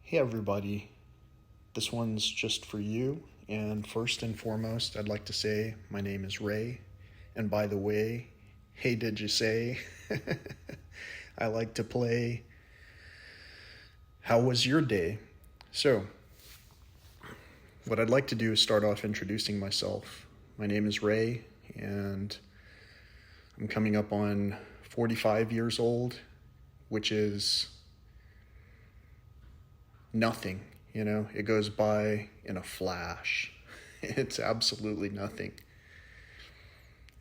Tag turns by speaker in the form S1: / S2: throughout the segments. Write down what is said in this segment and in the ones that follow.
S1: Hey everybody, this one's just for you, and first and foremost, I'd like to say my name is Ray, and by the way, hey, did you say? I like to play How Was Your Day? So, what I'd like to do is start off introducing myself. My name is Ray, and I'm coming up on 45 years old, which is nothing. It goes by in a flash. It's absolutely nothing.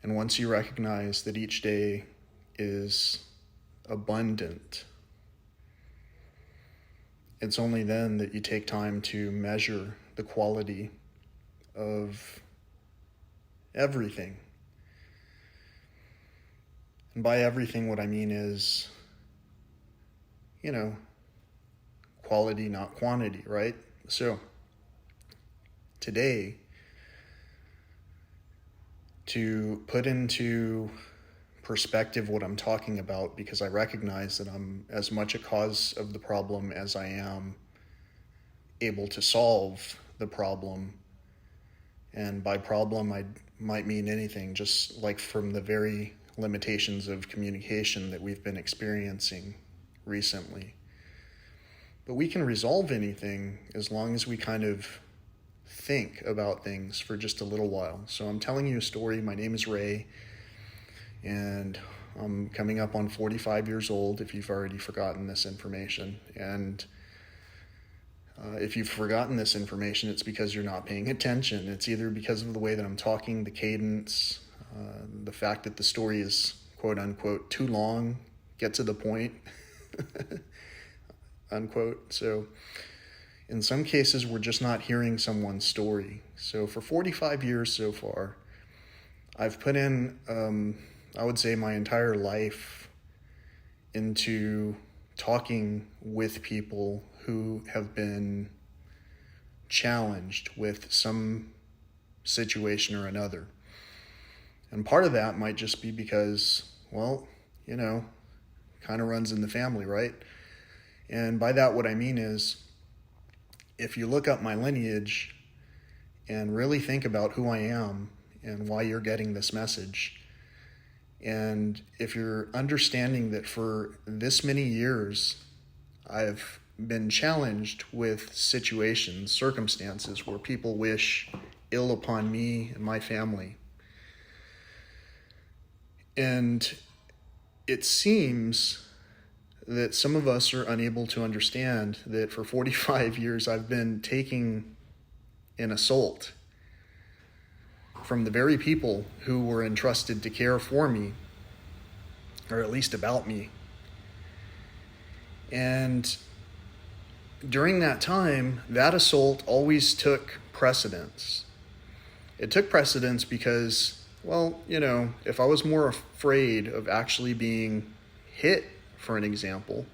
S1: And once you recognize that each day is abundant, it's only then that you take time to measure the quality of everything. And by everything, what I mean is, quality, not quantity, right? So, today, to put into perspective what I'm talking about, because I recognize that I'm as much a cause of the problem as I am able to solve the problem. And by problem, I might mean anything, just like from the very limitations of communication that we've been experiencing recently. But we can resolve anything as long as we kind of think about things for just a little while. So I'm telling you a story. My name is Ray, and I'm coming up on 45 years old, if you've already forgotten this information. And if you've forgotten this information, it's because you're not paying attention. It's either because of the way that I'm talking, the cadence, the fact that the story is quote unquote too long, get to the point. Unquote. So in some cases, we're just not hearing someone's story. So for 45 years so far, I've put in, I would say, my entire life into talking with people who have been challenged with some situation or another. And part of that might just be because, kind of runs in the family, right? And by that, what I mean is, if you look up my lineage and really think about who I am and why you're getting this message, and if you're understanding that for this many years, I've been challenged with situations, circumstances where people wish ill upon me and my family. And it seems that some of us are unable to understand that for 45 years I've been taking an assault from the very people who were entrusted to care for me, or at least about me. And during that time, that assault always took precedence. It took precedence because, if I was more afraid of actually being hit, for an example,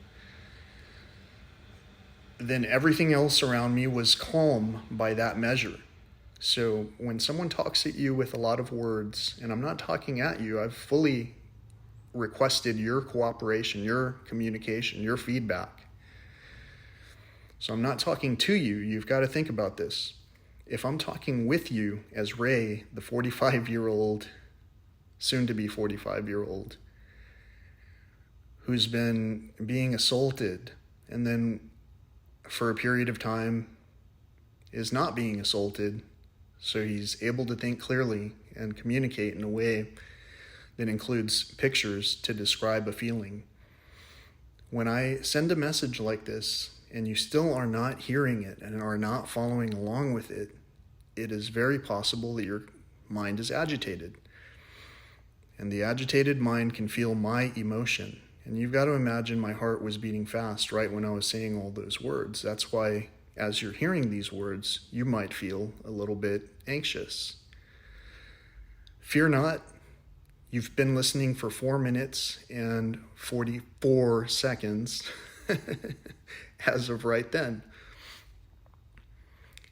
S1: then everything else around me was calm by that measure. So when someone talks at you with a lot of words, and I'm not talking at you, I've fully requested your cooperation, your communication, your feedback. So I'm not talking to you. You've got to think about this. If I'm talking with you as Ray, the 45-year-old, soon to be 45-year-old, who's been being assaulted and then for a period of time is not being assaulted, so he's able to think clearly and communicate in a way that includes pictures to describe a feeling. When I send a message like this and you still are not hearing it and are not following along with it, it is very possible that your mind is agitated. And the agitated mind can feel my emotion. And you've got to imagine my heart was beating fast right when I was saying all those words. That's why, as you're hearing these words, you might feel a little bit anxious. Fear not. You've been listening for 4 minutes and 44 seconds as of right then.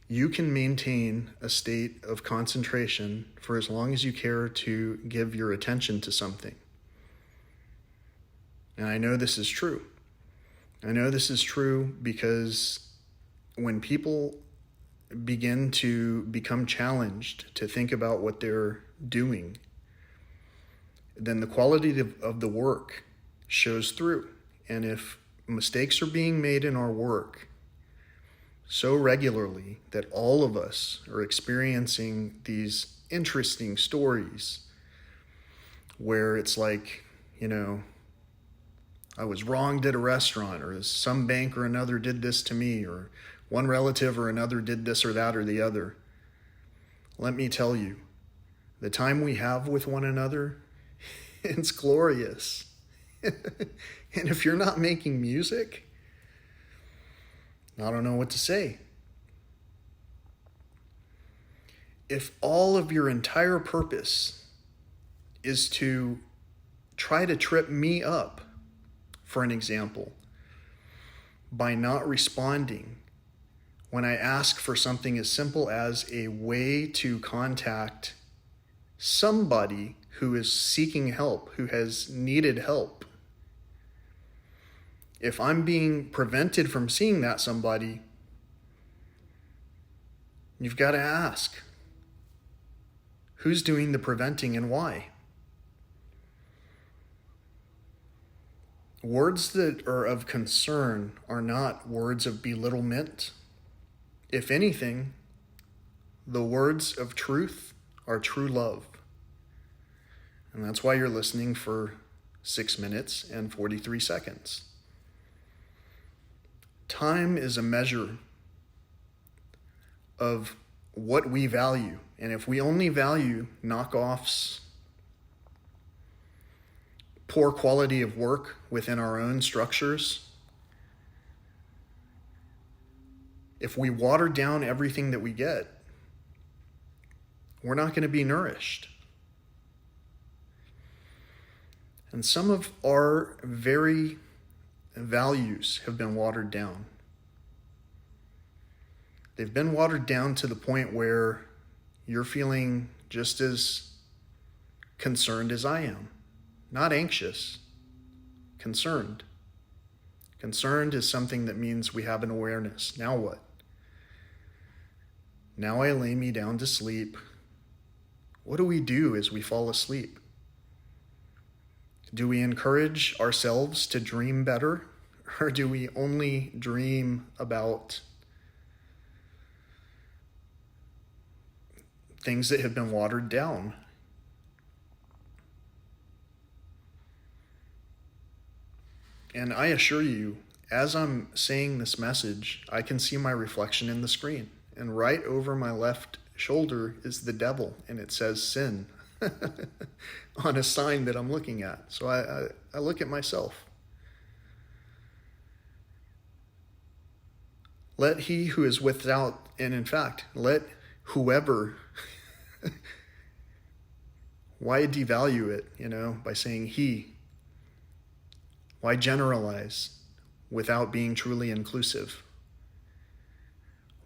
S1: You can maintain a state of concentration for as long as you care to give your attention to something. And I know this is true. I know this is true because when people begin to become challenged to think about what they're doing, then the quality of the work shows through. And if mistakes are being made in our work so regularly that all of us are experiencing these interesting stories where it's like, I was wronged at a restaurant, or some bank or another did this to me, or one relative or another did this or that or the other. Let me tell you, the time we have with one another, it's glorious. And if you're not making music, I don't know what to say. If all of your entire purpose is to try to trip me up, for an example, by not responding when I ask for something as simple as a way to contact somebody who is seeking help, who has needed help. If I'm being prevented from seeing that somebody, you've got to ask, who's doing the preventing and why? Words that are of concern are not words of belittlement. If anything, the words of truth are true love. And that's why you're listening for 6 minutes and 43 seconds. Time is a measure of what we value. And if we only value knockoffs, poor quality of work within our own structures, if we water down everything that we get, we're not going to be nourished. And some of our very values have been watered down. They've been watered down to the point where you're feeling just as concerned as I am. Not anxious, concerned. Concerned is something that means we have an awareness. Now what? Now I lay me down to sleep. What do we do as we fall asleep? Do we encourage ourselves to dream better? Or do we only dream about things that have been watered down? And I assure you, as I'm saying this message, I can see my reflection in the screen. And right over my left shoulder is the devil, and it says sin on a sign that I'm looking at. So I look at myself. Let he who is without, and in fact, let whoever, why devalue it, by saying he? Why generalize without being truly inclusive?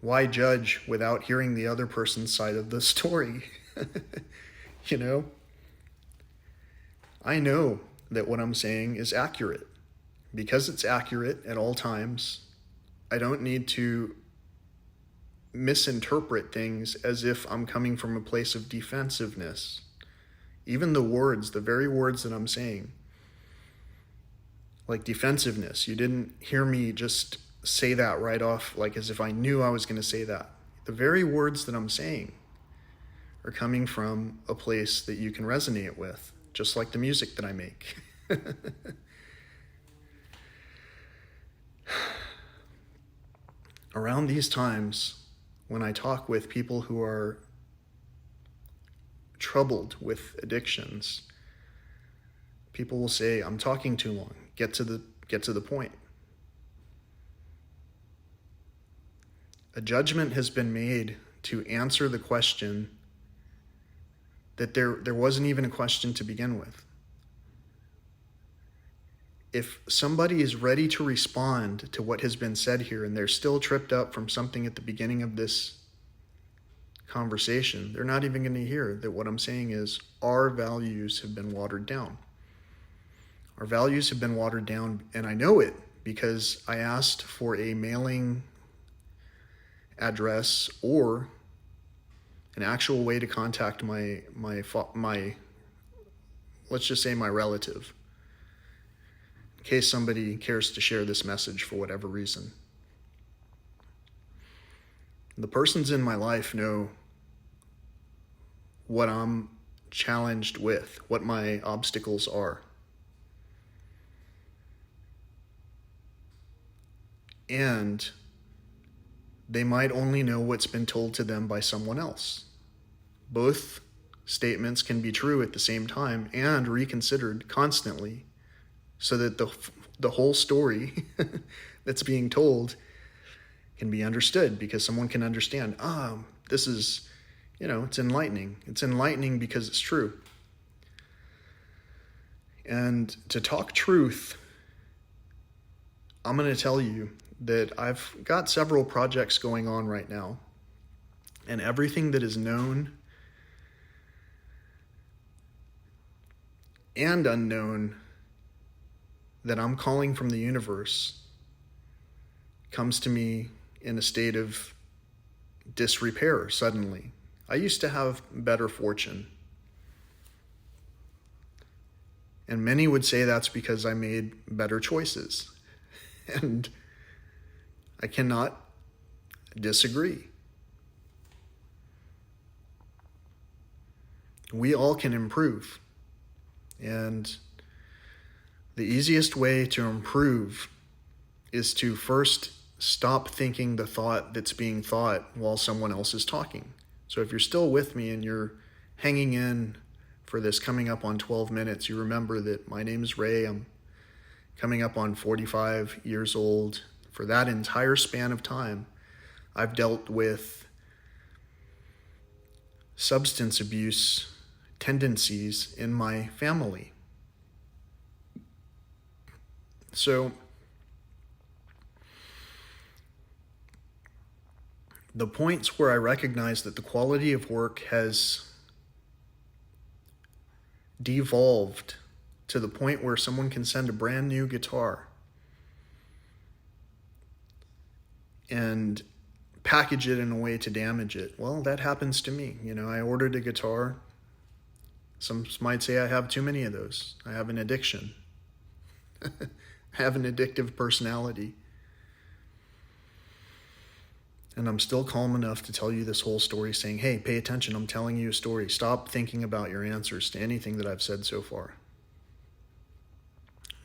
S1: Why judge without hearing the other person's side of the story? I know that what I'm saying is accurate. Because it's accurate at all times, I don't need to misinterpret things as if I'm coming from a place of defensiveness. Even the words, the very words that I'm saying, like defensiveness, you didn't hear me just say that right off, like as if I knew I was going to say that. The very words that I'm saying are coming from a place that you can resonate with, just like the music that I make. Around these times, when I talk with people who are troubled with addictions, people will say, I'm talking too long. Get to the point. A judgment has been made to answer the question that there wasn't even a question to begin with. If somebody is ready to respond to what has been said here and they're still tripped up from something at the beginning of this conversation, they're not even going to hear that what I'm saying is our values have been watered down. Our values have been watered down, and I know it because I asked for a mailing address or an actual way to contact my let's just say my relative, in case somebody cares to share this message for whatever reason. The persons in my life know what I'm challenged with, what my obstacles are. And they might only know what's been told to them by someone else. Both statements can be true at the same time and reconsidered constantly so that the whole story that's being told can be understood, because someone can understand, this is, it's enlightening. It's enlightening because it's true. And to talk truth, I'm going to tell you that I've got several projects going on right now, and everything that is known and unknown that I'm calling from the universe comes to me in a state of disrepair suddenly. I used to have better fortune. And many would say that's because I made better choices. And I cannot disagree. We all can improve. And the easiest way to improve is to first stop thinking the thought that's being thought while someone else is talking. So if you're still with me and you're hanging in for this coming up on 12 minutes, you remember that my name is Ray. I'm coming up on 45 years old. For that entire span of time, I've dealt with substance abuse tendencies in my family. So the points where I recognize that the quality of work has devolved to the point where someone can send a brand new guitar and package it in a way to damage it. Well, that happens to me. I ordered a guitar. Some might say I have too many of those. I have an addiction. I have an addictive personality. And I'm still calm enough to tell you this whole story, saying, hey, pay attention, I'm telling you a story. Stop thinking about your answers to anything that I've said so far.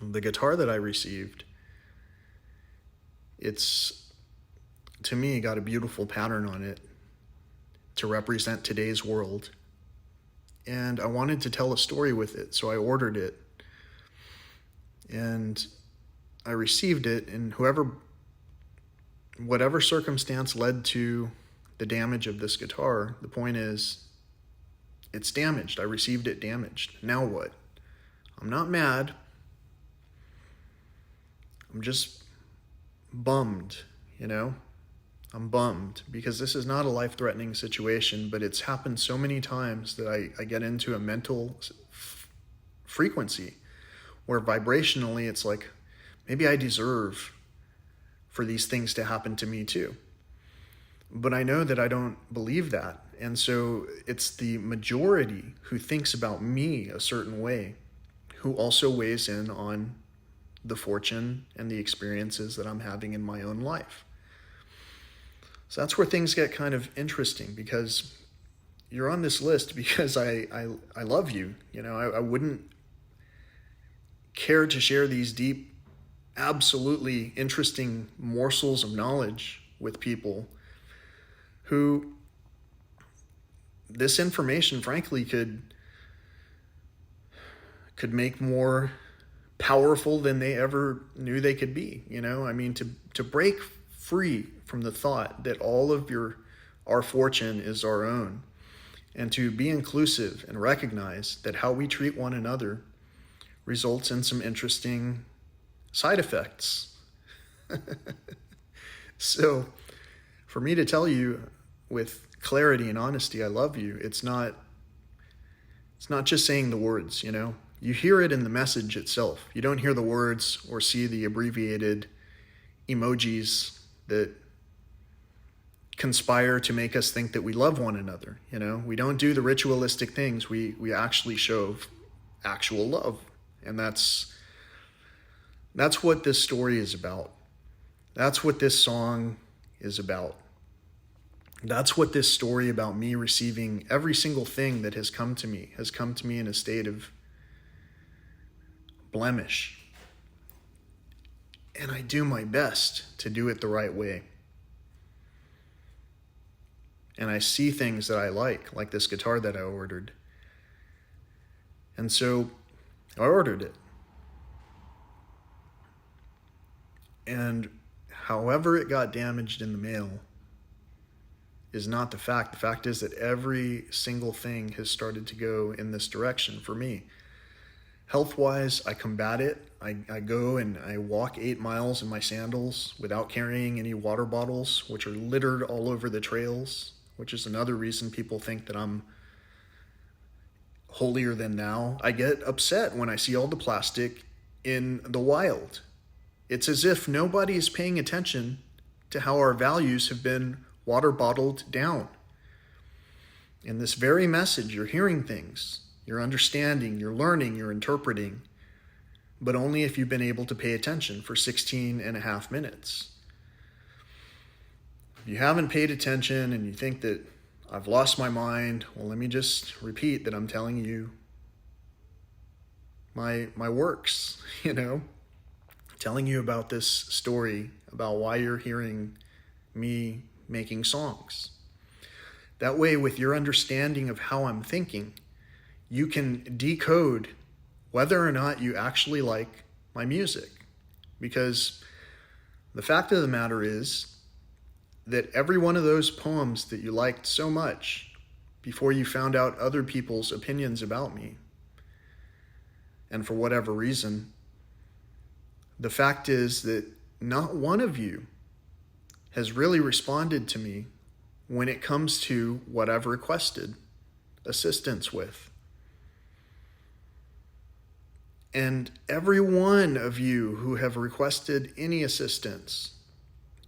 S1: The guitar that I received, it's, to me, got a beautiful pattern on it to represent today's world. And I wanted to tell a story with it, so I ordered it. And I received it, and whatever circumstance led to the damage of this guitar, the point is, it's damaged. I received it damaged. Now what? I'm not mad. I'm just bummed, I'm bummed because this is not a life-threatening situation, but it's happened so many times that I get into a mental frequency where vibrationally it's like, maybe I deserve for these things to happen to me too. But I know that I don't believe that. And so it's the majority who thinks about me a certain way who also weighs in on the fortune and the experiences that I'm having in my own life. So that's where things get kind of interesting, because you're on this list because I love you. I wouldn't care to share these deep, absolutely interesting morsels of knowledge with people who this information, frankly, could make more powerful than they ever knew they could be. To break free from the thought that all of our fortune is our own, and to be inclusive and recognize that how we treat one another results in some interesting side effects. So for me to tell you with clarity and honesty, I love you, it's not just saying the words, You hear it in the message itself. You don't hear the words or see the abbreviated emojis that conspire to make us think that we love one another. We don't do the ritualistic things. We actually show actual love. And that's what this story is about. That's what this song is about. That's what this story about me receiving every single thing that has come to me in a state of blemish. And I do my best to do it the right way. And I see things that I like this guitar that I ordered. And so I ordered it. And however it got damaged in the mail is not the fact. The fact is that every single thing has started to go in this direction for me. Health-wise, I combat it. I go and I walk 8 miles in my sandals without carrying any water bottles, which are littered all over the trails, which is another reason people think that I'm holier than thou. I get upset when I see all the plastic in the wild. It's as if nobody is paying attention to how our values have been water bottled down. In this very message, you're hearing things, you're understanding, you're learning, you're interpreting, but only if you've been able to pay attention for 16 and a half minutes. If you haven't paid attention and you think that I've lost my mind, well, let me just repeat that I'm telling you my works, telling you about this story, about why you're hearing me making songs. That way, with your understanding of how I'm thinking, you can decode whether or not you actually like my music. Because the fact of the matter is that every one of those poems that you liked so much before you found out other people's opinions about me, and for whatever reason, the fact is that not one of you has really responded to me when it comes to what I've requested assistance with. And every one of you who have requested any assistance,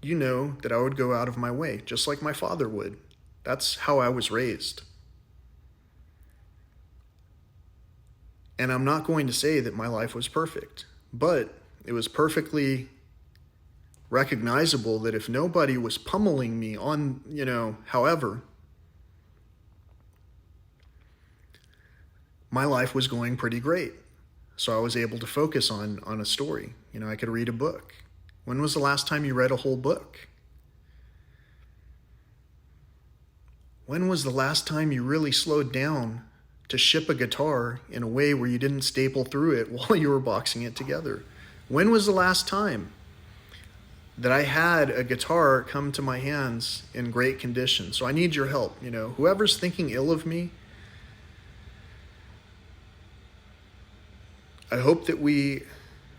S1: you know that I would go out of my way, just like my father would. That's how I was raised. And I'm not going to say that my life was perfect, but it was perfectly recognizable that if nobody was pummeling me on, however, my life was going pretty great. So I was able to focus on a story. I could read a book. When was the last time you read a whole book? When was the last time you really slowed down to ship a guitar in a way where you didn't staple through it while you were boxing it together? When was the last time that I had a guitar come to my hands in great condition? So I need your help. Whoever's thinking ill of me, I hope that we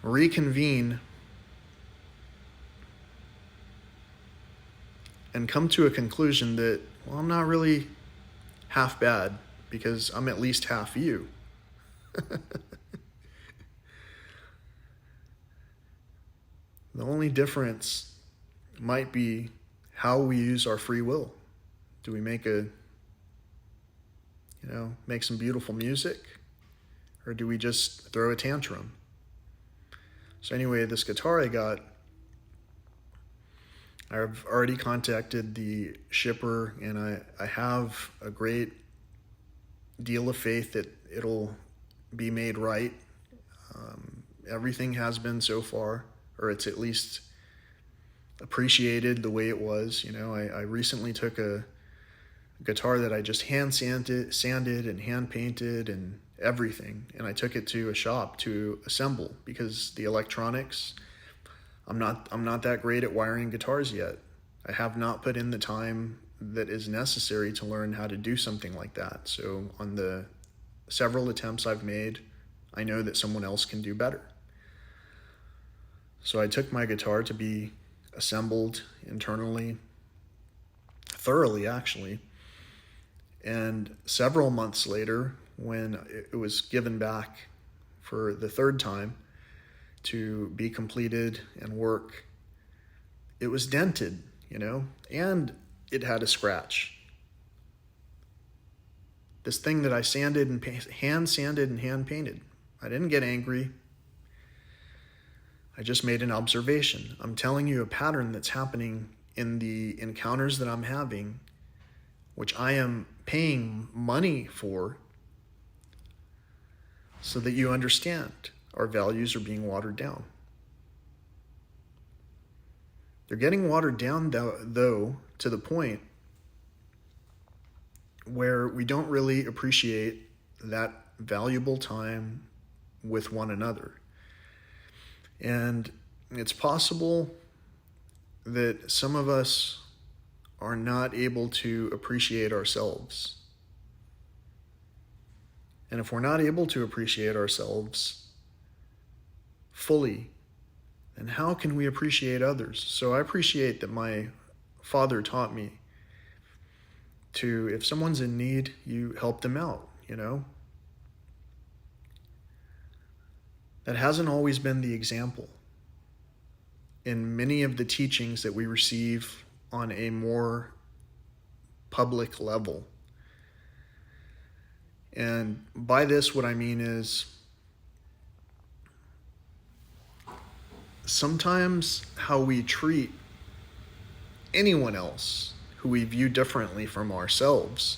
S1: reconvene and come to a conclusion that, well, I'm not really half bad because I'm at least half you. The only difference might be how we use our free will. Do we make make some beautiful music? Or do we just throw a tantrum? So anyway, this guitar I got, I've already contacted the shipper, and I have a great deal of faith that it'll be made right. Everything has been so far, or it's at least appreciated the way it was. I recently took a guitar that I just hand sanded and hand painted and everything, and I took it to a shop to assemble because the electronics, I'm not that great at wiring guitars yet. I have not put in the time that is necessary to learn how to do something like that. So on the several attempts I've made, I know that someone else can do better. So I took my guitar to be assembled internally, thoroughly actually, and several months later, when it was given back for the third time to be completed and work, it was dented, and it had a scratch. This thing that I sanded and hand sanded and hand painted. I didn't get angry. I just made an observation. I'm telling you a pattern that's happening in the encounters that I'm having, which I am paying money for, so that you understand our values are being watered down. They're getting watered down, though, to the point where we don't really appreciate that valuable time with one another. And it's possible that some of us are not able to appreciate ourselves. And if we're not able to appreciate ourselves fully, then how can we appreciate others? So I appreciate that my father taught me to, if someone's in need, you help them out, That hasn't always been the example in many of the teachings that we receive on a more public level. And by this, what I mean is, sometimes how we treat anyone else who we view differently from ourselves,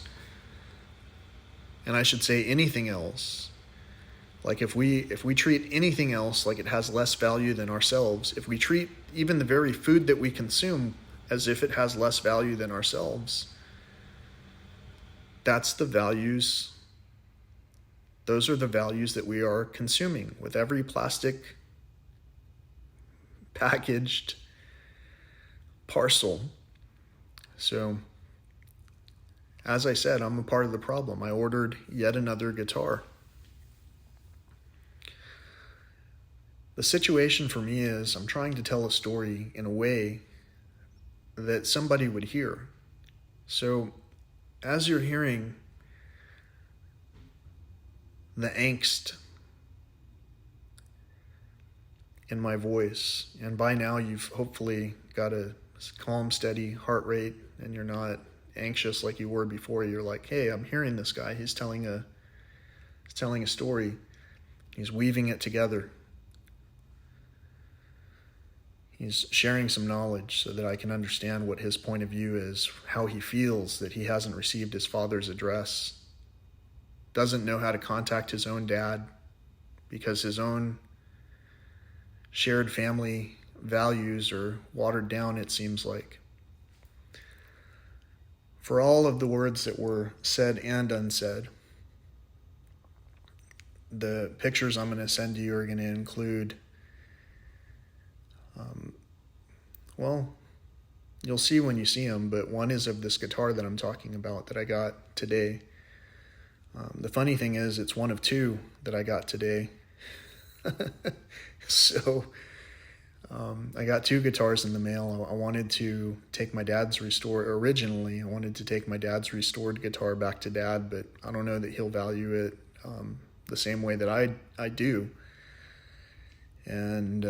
S1: and I should say anything else, like if we treat anything else like it has less value than ourselves, if we treat even the very food that we consume as if it has less value than ourselves, those are the values that we are consuming with every plastic packaged parcel. So, as I said, I'm a part of the problem. I ordered yet another guitar. The situation for me is I'm trying to tell a story in a way that somebody would hear. So, as you're hearing the angst in my voice, and by now you've hopefully got a calm, steady heart rate, and you're not anxious like you were before. You're like, hey, I'm hearing this guy. He's telling a story. He's weaving it together. He's sharing some knowledge so that I can understand what his point of view is, how he feels that he hasn't received his father's address, doesn't know how to contact his own dad because his own shared family values are watered down, it seems like. For all of the words that were said and unsaid, the pictures I'm going to send to you are going to include, well, you'll see when you see them, but one is of this guitar that I'm talking about that I got today. The funny thing is, it's one of two that I got today. So I got two guitars in the mail. I wanted to take my dad's originally I wanted to take my dad's restored guitar back to Dad, but I don't know that he'll value it the same way that I do. And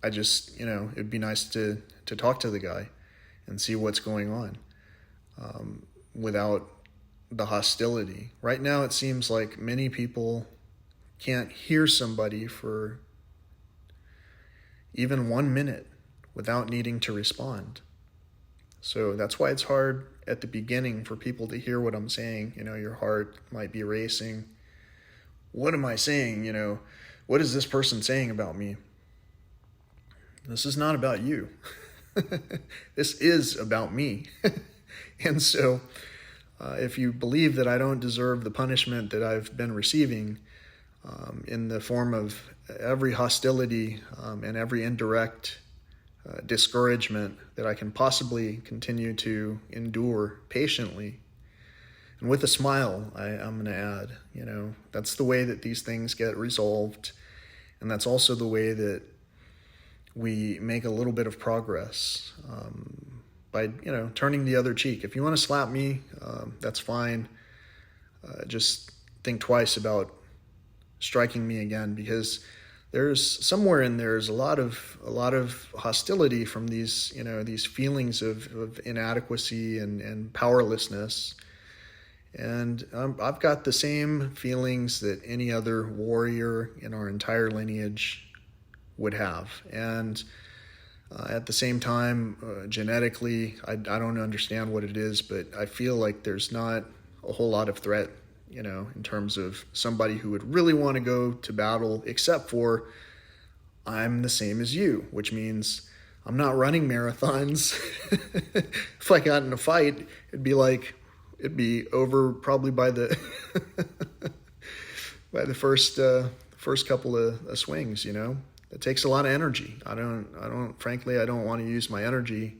S1: I just, it'd be nice to talk to the guy and see what's going on without the hostility. Right now it seems like many people can't hear somebody for even 1 minute without needing to respond. So that's why it's hard at the beginning for people to hear what I'm saying. Your heart might be racing. What am I saying? What is this person saying about me? This is not about you. This is about me. And so if you believe that I don't deserve the punishment that I've been receiving in the form of every hostility and every indirect discouragement that I can possibly continue to endure patiently, and with a smile, I'm going to add, that's the way that these things get resolved, and that's also the way that we make a little bit of progress by, turning the other cheek. If you want to slap me, that's fine. Just think twice about striking me again, because there's somewhere in there's a lot of hostility from these, these feelings of inadequacy and powerlessness. And I've got the same feelings that any other warrior in our entire lineage would have. And at the same time, genetically, I don't understand what it is, but I feel like there's not a whole lot of threat, in terms of somebody who would really want to go to battle, except for I'm the same as you, which means I'm not running marathons. If I got in a fight, it'd be over probably by the by the first couple of swings. It takes a lot of energy. Frankly, I don't want to use my energy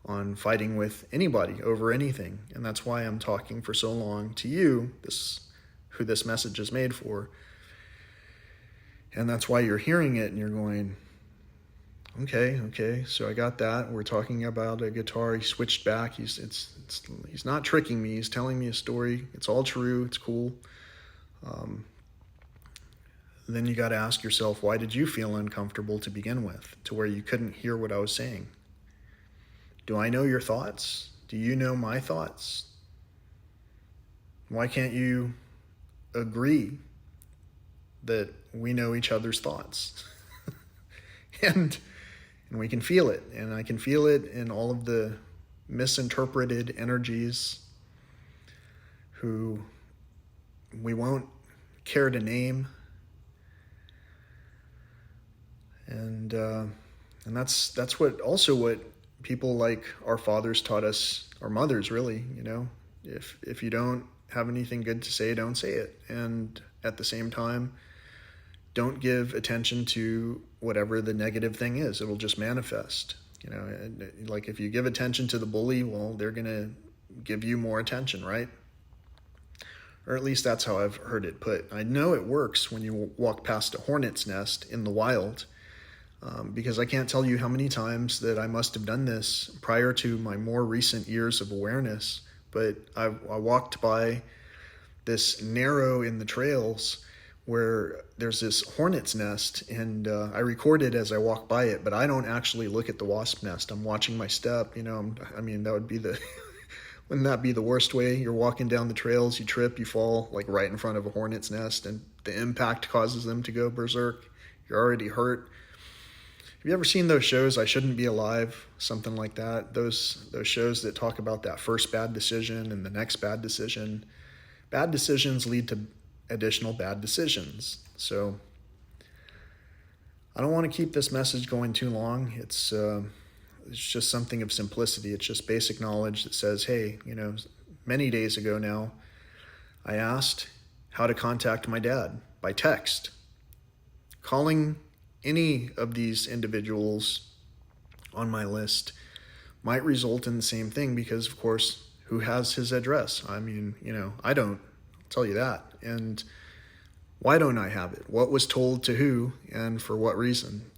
S1: on fighting with anybody over anything. And that's why I'm talking for so long to you, who this message is made for. And that's why you're hearing it and you're going, okay, so I got that. We're talking about a guitar. He switched back. He's not tricking me. He's telling me a story. It's all true. It's cool. Then you got to ask yourself, why did you feel uncomfortable to begin with, to where you couldn't hear what I was saying? Do I know your thoughts? Do you know my thoughts? Why can't you agree that we know each other's thoughts? and we can feel it. And I can feel it in all of the misinterpreted energies who we won't care to name. And that's what people like our fathers taught us, our mothers really, if you don't have anything good to say, don't say it. And at the same time, don't give attention to whatever the negative thing is. It'll just manifest. Like if you give attention to the bully, well, they're going to give you more attention, right? Or at least that's how I've heard it put. I know it works when you walk past a hornet's nest in the wild. Because I can't tell you how many times that I must have done this prior to my more recent years of awareness. But I walked by this narrow in the trails where there's this hornet's nest, and I recorded as I walk by it, but I don't actually look at the wasp nest. I'm watching my step. That would be wouldn't that be the worst way? You're walking down the trails, you trip, you fall like right in front of a hornet's nest, and the impact causes them to go berserk. You're already hurt. Have you ever seen those shows, I Shouldn't Be Alive? Something like that. Those shows that talk about that first bad decision and the next bad decision. Bad decisions lead to additional bad decisions. So I don't want to keep this message going too long. It's just something of simplicity. It's just basic knowledge that says, hey, many days ago now, I asked how to contact my dad by text. Calling any of these individuals on my list might result in the same thing because, of course, who has his address? I don't. I'll tell you that. And why don't I have it? What was told to who and for what reason?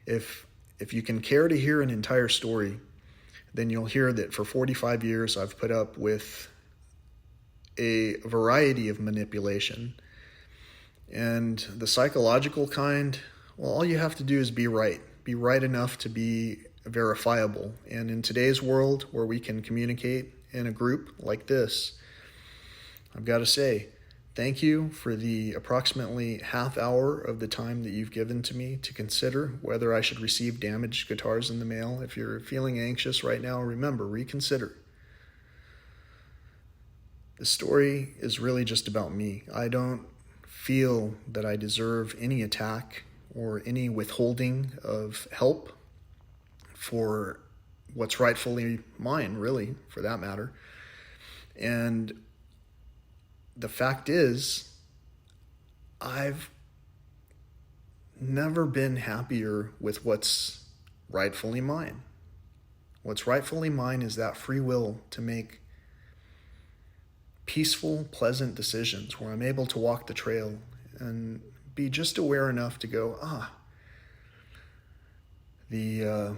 S1: If you can care to hear an entire story, then you'll hear that for 45 years I've put up with a variety of manipulation. And the psychological kind, well, all you have to do is be right. Be right enough to be verifiable. And in today's world where we can communicate in a group like this, I've got to say, thank you for the approximately half hour of the time that you've given to me to consider whether I should receive damaged guitars in the mail. If you're feeling anxious right now, remember, reconsider. The story is really just about me. I don't feel that I deserve any attack or any withholding of help for what's rightfully mine, really, for that matter. And the fact is, I've never been happier with what's rightfully mine. What's rightfully mine is that free will to make peaceful, pleasant decisions where I'm able to walk the trail and be just aware enough to go, the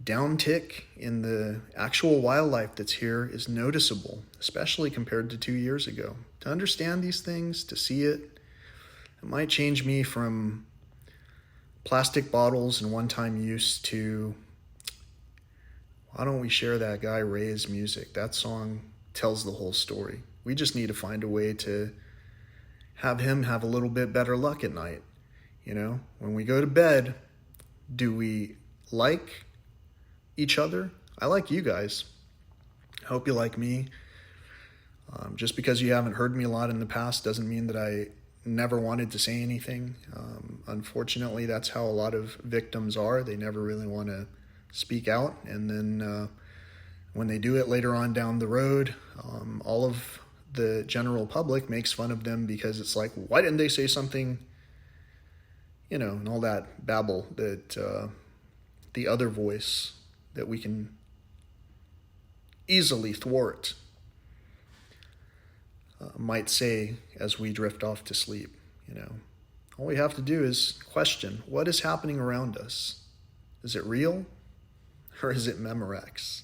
S1: downtick in the actual wildlife that's here is noticeable, especially compared to 2 years ago. To understand these things, to see it, it might change me from plastic bottles and one-time use to, why don't we share that guy Ray's music? That song tells the whole story. We just need to find a way to have him have a little bit better luck at night. When we go to bed, do we like each other? I like you guys. I hope you like me. Just because you haven't heard me a lot in the past doesn't mean that I never wanted to say anything. Unfortunately, that's how a lot of victims are. They never really want to speak out. And then when they do it later on down the road, all of the general public makes fun of them because it's like, why didn't they say something? And all that babble that the other voice that we can easily thwart might say as we drift off to sleep. All we have to do is question, what is happening around us? Is it real or is it Memorex?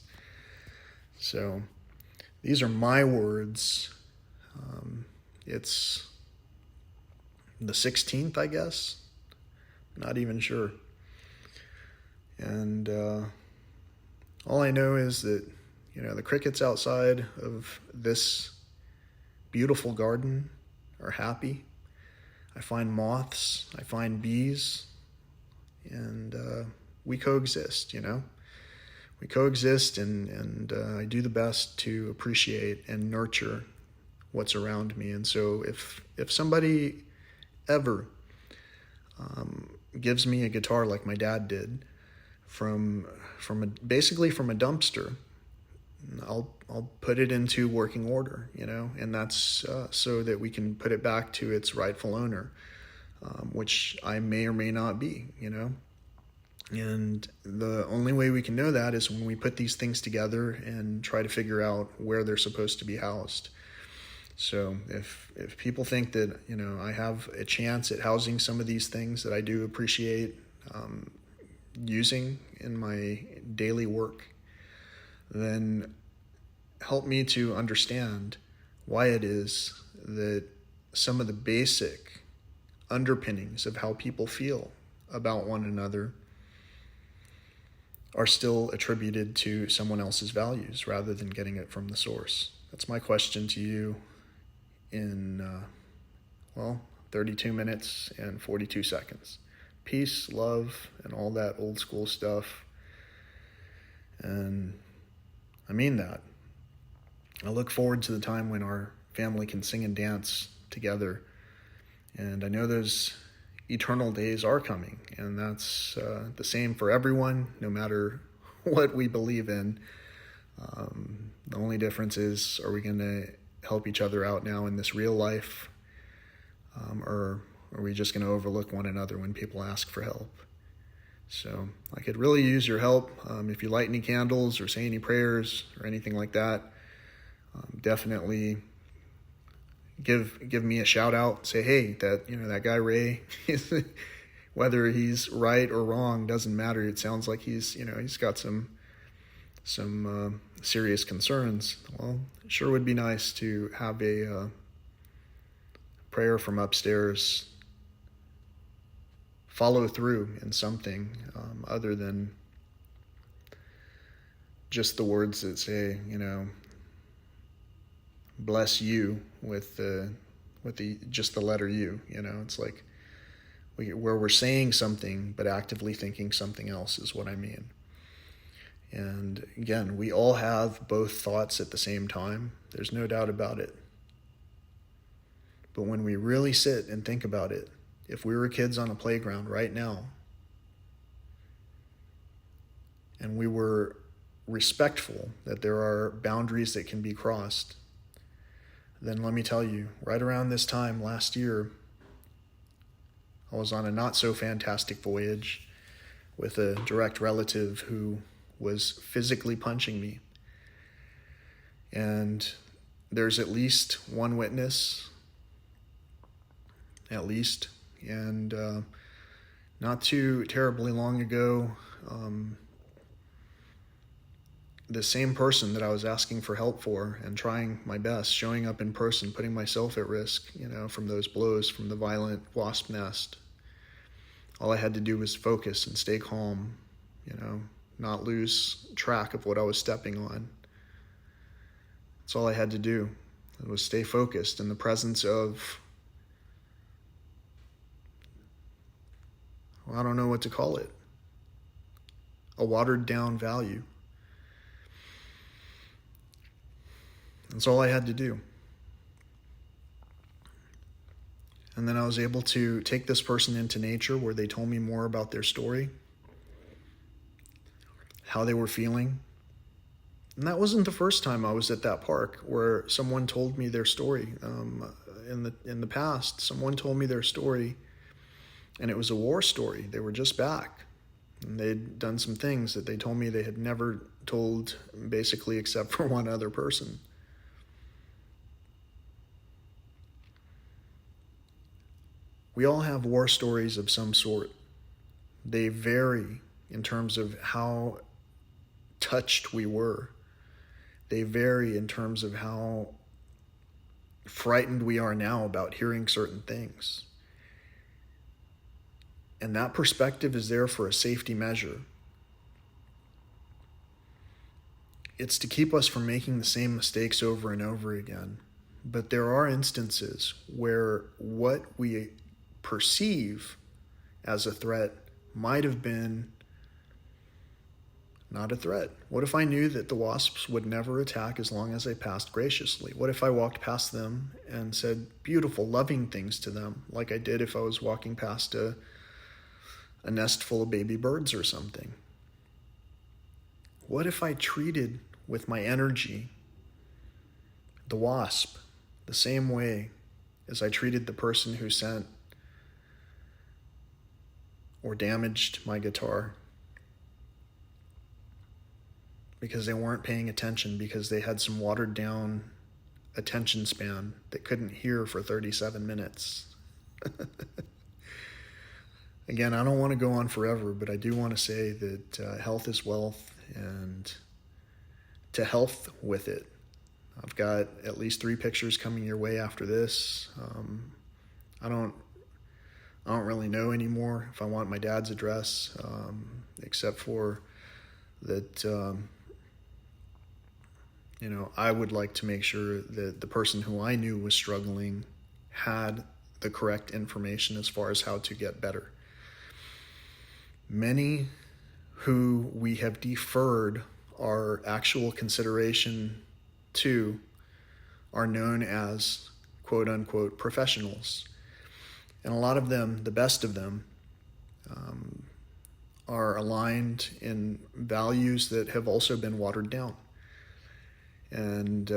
S1: So these are my words. It's the 16th, I guess. Not even sure. And all I know is that, the crickets outside of this beautiful garden are happy. I find moths, I find bees, and we coexist, We coexist, and I do the best to appreciate and nurture what's around me. And so if somebody ever gives me a guitar like my dad did basically from a dumpster, I'll put it into working order, and that's so that we can put it back to its rightful owner, which I may or may not be, And the only way we can know that is when we put these things together and try to figure out where they're supposed to be housed. So if people think that, I have a chance at housing some of these things that I do appreciate using in my daily work, then help me to understand why it is that some of the basic underpinnings of how people feel about one another are still attributed to someone else's values rather than getting it from the source. That's my question to you in, 32 minutes and 42 seconds. Peace, love, and all that old school stuff. And I mean that. I look forward to the time when our family can sing and dance together. And I know those eternal days are coming. And that's the same for everyone, no matter what we believe in. The only difference is, are we going to help each other out now in this real life? Or are we just going to overlook one another when people ask for help? So I could really use your help. If you light any candles or say any prayers or anything like that, definitely give me a shout out. Say, hey, that guy Ray, whether he's right or wrong doesn't matter. It sounds like he's got some serious concerns. Well, it sure would be nice to have a prayer from upstairs follow through in something other than just the words that say, bless you with the just the letter U. It's like where we're saying something but actively thinking something else is what I mean. And again, we all have both thoughts at the same time. There's no doubt about it. But when we really sit and think about it, if we were kids on a playground right now, and we were respectful that there are boundaries that can be crossed, then let me tell you, right around this time last year, I was on a not so fantastic voyage with a direct relative who was physically punching me. And there's at least one witness, and not too terribly long ago, the same person that I was asking for help for and trying my best, showing up in person, putting myself at risk, from those blows from the violent wasp nest. All I had to do was focus and stay calm, not lose track of what I was stepping on. That's all I had to do. It was stay focused in the presence of, I don't know what to call it, a watered down value. That's all I had to do. And then I was able to take this person into nature where they told me more about their story, how they were feeling. And that wasn't the first time I was at that park where someone told me their story. In the past, someone told me their story, and it was a war story. They were just back, and they'd done some things that they told me they had never told, basically, except for one other person. We all have war stories of some sort. They vary in terms of how touched we were. They vary in terms of how frightened we are now about hearing certain things. And that perspective is there for a safety measure. It's to keep us from making the same mistakes over and over again. But there are instances where what we perceive as a threat might have been not a threat. What if I knew that the wasps would never attack as long as I passed graciously? What if I walked past them and said beautiful, loving things to them, like I did if I was walking past a nest full of baby birds or something? What if I treated with my energy the wasp the same way as I treated the person who sent or damaged my guitar because they weren't paying attention, because they had some watered down attention span that couldn't hear for 37 minutes? Again, I don't want to go on forever, but I do want to say that health is wealth, and to health with it. I've got at least 3 pictures coming your way after this. I don't really know anymore if I want my dad's address, except for that, I would like to make sure that the person who I knew was struggling had the correct information as far as how to get better. Many who we have deferred our actual consideration to are known as quote-unquote professionals. And a lot of them, the best of them, are aligned in values that have also been watered down. And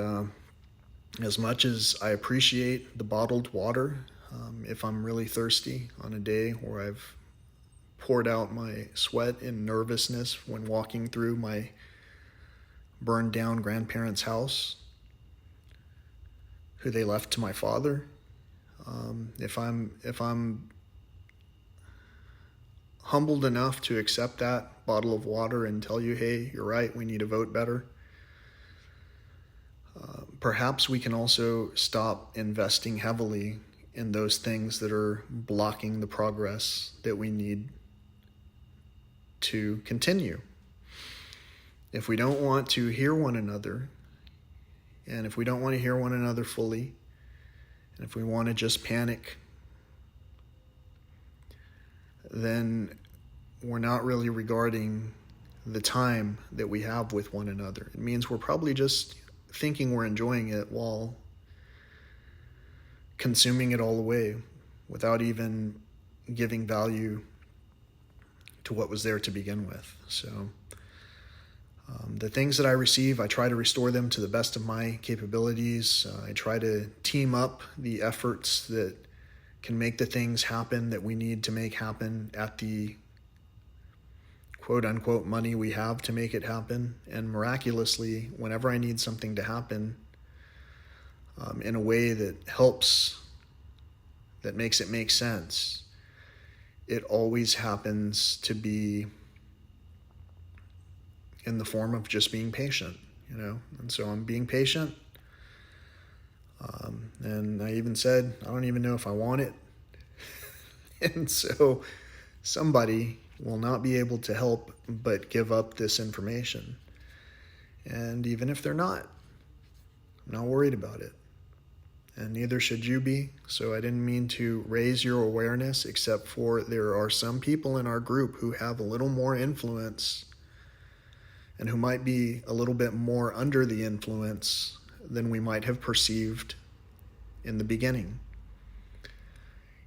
S1: as much as I appreciate the bottled water, if I'm really thirsty on a day where I've poured out my sweat in nervousness when walking through my burned down grandparents' house, who they left to my father, if I'm humbled enough to accept that bottle of water and tell you, hey, you're right, we need to vote better, perhaps we can also stop investing heavily in those things that are blocking the progress that we need to continue. If we don't want to hear one another, and if we don't want to hear one another fully, and if we want to just panic, then we're not really regarding the time that we have with one another. It means we're probably just thinking we're enjoying it while consuming it all away without even giving value to what was there to begin with. So the things that I receive, I try to restore them to the best of my capabilities. I try to team up the efforts that can make the things happen that we need to make happen at the quote-unquote money we have to make it happen. And miraculously, whenever I need something to happen in a way that helps, that makes it make sense, it always happens to be in the form of just being patient, And so I'm being patient. And I even said, I don't even know if I want it. And so somebody will not be able to help but give up this information. And even if they're not, I'm not worried about it. And neither should you be. So I didn't mean to raise your awareness, except for there are some people in our group who have a little more influence and who might be a little bit more under the influence than we might have perceived in the beginning.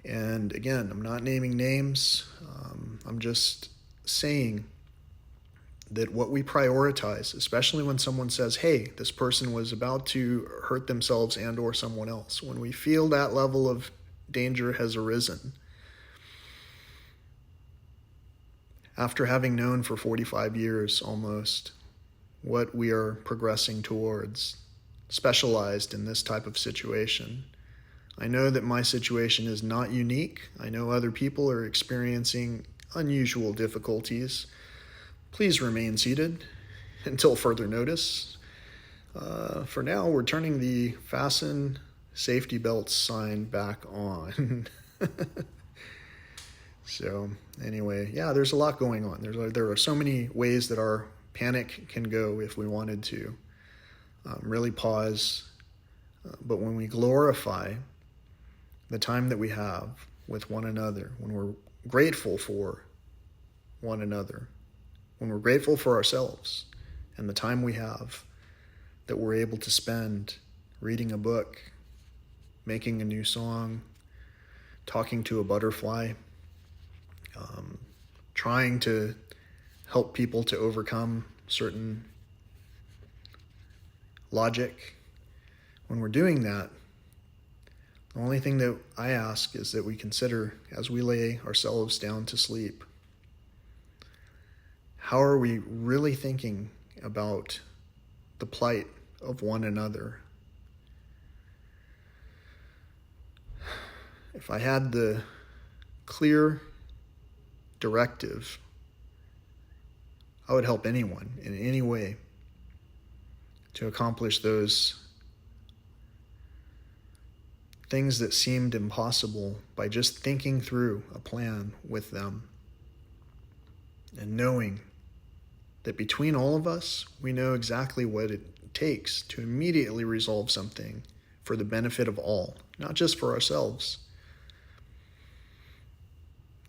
S1: And again, I'm not naming names. I'm just saying that what we prioritize, especially when someone says, hey, this person was about to hurt themselves and or someone else, when we feel that level of danger has arisen, after having known for 45 years almost what we are progressing towards, specialized in this type of situation, I know that my situation is not unique. I know other people are experiencing unusual difficulties. Please remain seated until further notice. For now, we're turning the fasten safety belts sign back on. So anyway, yeah, there's a lot going on. There are so many ways that our panic can go if we wanted to. Really pause. But when we glorify the time that we have with one another, when we're grateful for one another, when we're grateful for ourselves and the time we have that we're able to spend reading a book, making a new song, talking to a butterfly, trying to help people to overcome certain logic. When we're doing that, the only thing that I ask is that we consider, as we lay ourselves down to sleep, how are we really thinking about the plight of one another? If I had the clear directive, I would help anyone in any way to accomplish those things that seemed impossible by just thinking through a plan with them and knowing that between all of us, we know exactly what it takes to immediately resolve something for the benefit of all, not just for ourselves.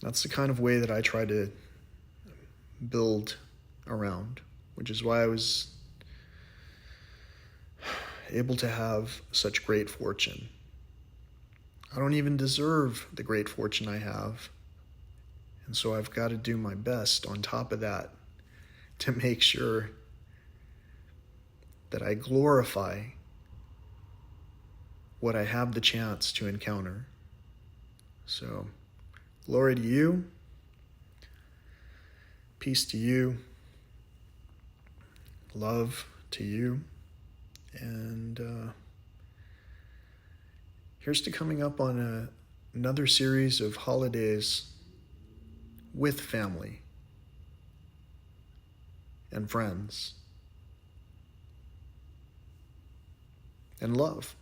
S1: That's the kind of way that I try to build around, which is why I was able to have such great fortune. I don't even deserve the great fortune I have. And so I've got to do my best on top of that to make sure that I glorify what I have the chance to encounter. So, glory to you, peace to you, love to you, and here's to coming up on another series of holidays with family and friends and love,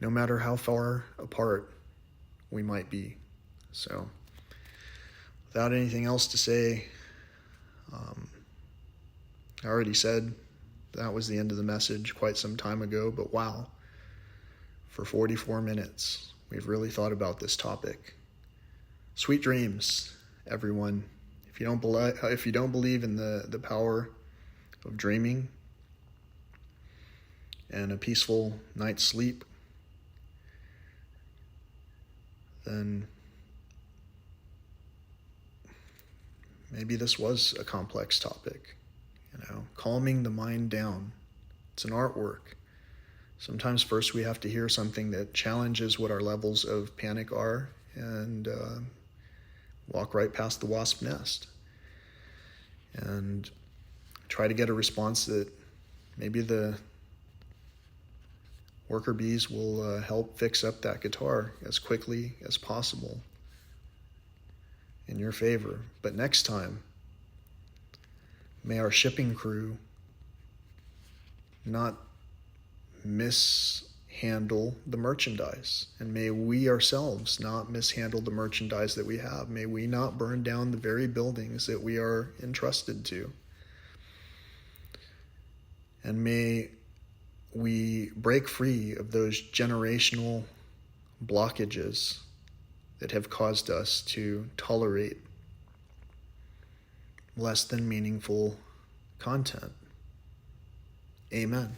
S1: no matter how far apart we might be. So, without anything else to say, I already said that was the end of the message quite some time ago, but wow, for 44 minutes, we've really thought about this topic. Sweet dreams, everyone. If you don't believe in the power of dreaming and a peaceful night's sleep, then maybe this was a complex topic. Calming the mind down. It's an artwork. Sometimes first we have to hear something that challenges what our levels of panic are and walk right past the wasp nest and try to get a response that maybe the worker bees will help fix up that guitar as quickly as possible in your favor. But next time, may our shipping crew not mishandle mishandle the merchandise. And may we ourselves not mishandle the merchandise that we have. May we not burn down the very buildings that we are entrusted to. And may we break free of those generational blockages that have caused us to tolerate less than meaningful content. Amen.